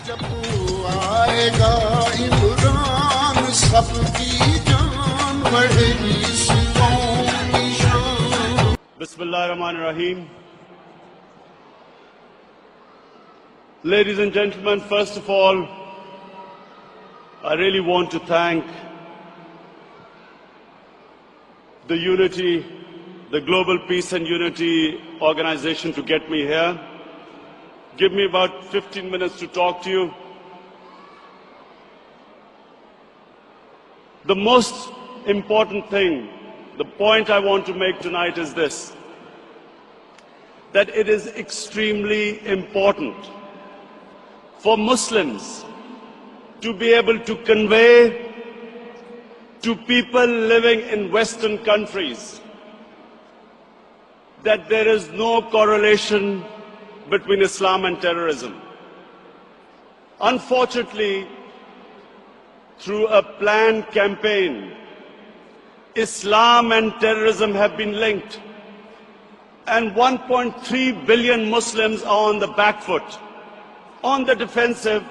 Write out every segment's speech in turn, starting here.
जब आएगा इमरान सबकी जान बढ़ेगी सिवाओं की शान। Bismillahirrahmanirrahim. Ladies and gentlemen, first of all, I really want to thank the Unity, the Global Peace and Unity organization to get me here. Give me about 15 minutes to talk to you. The most important thing, the point I want to make tonight is this, that it is extremely important for Muslims to be able to convey to people living in Western countries that there is no correlation between Islam and terrorism. Unfortunately, through a planned campaign, Islam and terrorism have been linked, and 1.3 billion Muslims are on the back foot, on the defensive,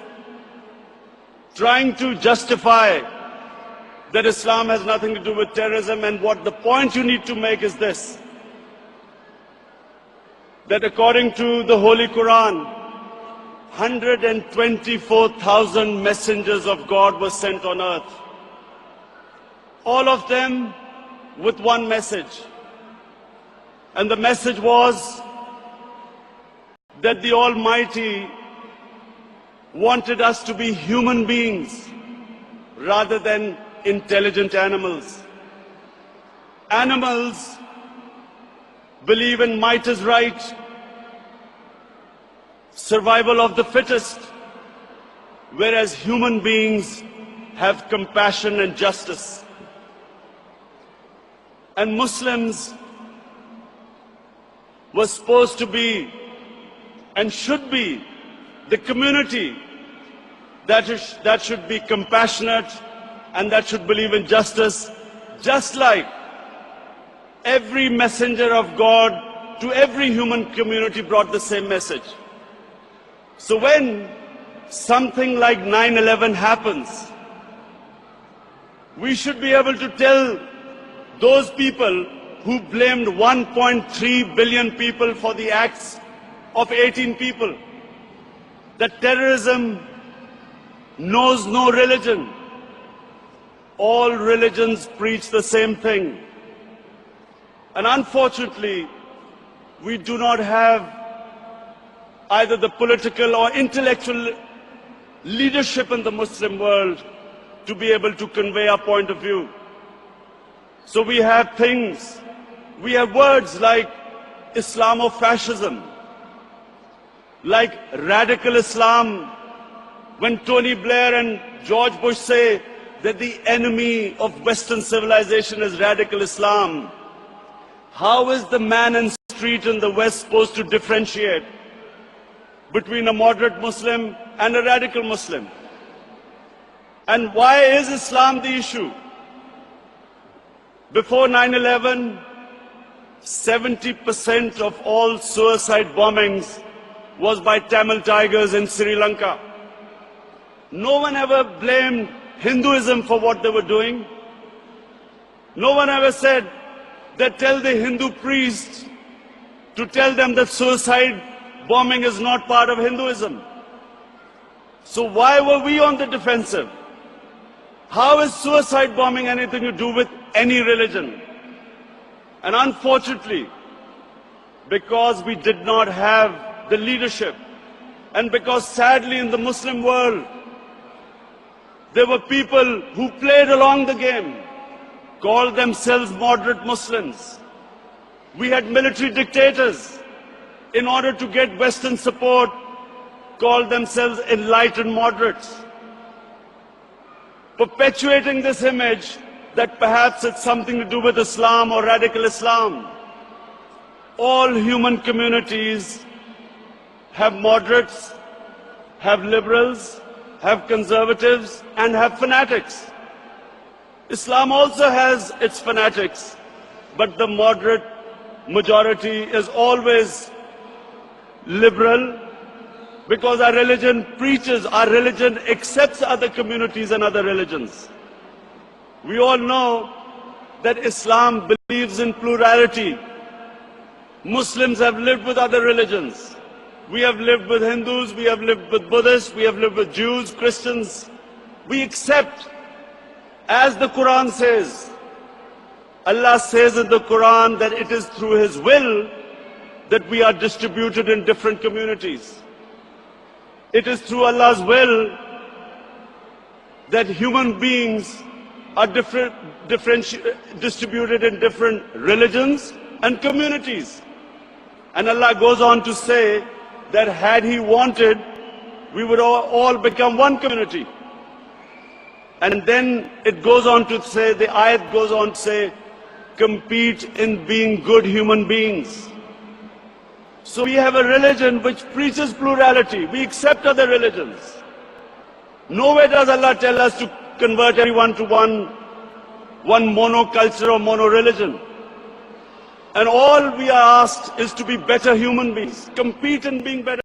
trying to justify that Islam has nothing to do with terrorism. And what the point you need to make is this, that according to the Holy Quran, 124,000 messengers of God were sent on earth, all of them with one message. And the message was that the Almighty wanted us to be human beings rather than intelligent animals. Animals believe in might is right, survival of the fittest, whereas human beings have compassion and justice. And Muslims were supposed to be and should be the community that should be compassionate and that should believe in justice, just like every messenger of God to every human community brought the same message. So when something like 9/11 happens, we should be able to tell those people who blamed 1.3 billion people for the acts of 18 people that terrorism knows no religion. All religions preach the same thing. And unfortunately, we do not have either the political or intellectual leadership in the Muslim world to be able to convey our point of view. So we have things, we have words like Islamofascism, like radical Islam. When Tony Blair and George Bush say that the enemy of Western civilization is radical Islam, how is the man in the street in the West supposed to differentiate between a moderate Muslim and a radical Muslim? And why is Islam the issue? Before 9/11, 70% of all suicide bombings was by Tamil Tigers in Sri Lanka. No one ever blamed Hinduism for what they were doing. No one ever said that tell the Hindu priests to tell them that suicide bombing is not part of Hinduism. So why were we on the defensive? How is suicide bombing anything to do with any religion? And unfortunately, because we did not have the leadership, and because sadly in the Muslim world, there were people who played along the game, called themselves moderate Muslims. We had military dictators, in order to get Western support, called themselves enlightened moderates, perpetuating this image that perhaps it's something to do with Islam or radical Islam. All human communities have moderates, have liberals, have conservatives, and have fanatics. Islam also has its fanatics, but the moderate majority is always liberal, because our religion preaches, our religion accepts other communities and other religions. We all know that Islam believes in plurality. Muslims have lived with other religions. We have lived with Hindus, we have lived with Buddhists, we have lived with Jews, Christians. We accept, as the Quran says, Allah says in the Quran that it is through His will that we are distributed in different communities. It is through Allah's will that human beings are distributed in different religions and communities. And Allah goes on to say that had He wanted, we would all become one community. And then it goes on to say, the ayat goes on to say, compete in being good human beings. So we have a religion which preaches plurality. We accept other religions. Nowhere does Allah tell us to convert everyone to one monoculture or mono-religion. And all we are asked is to be better human beings, compete in being better.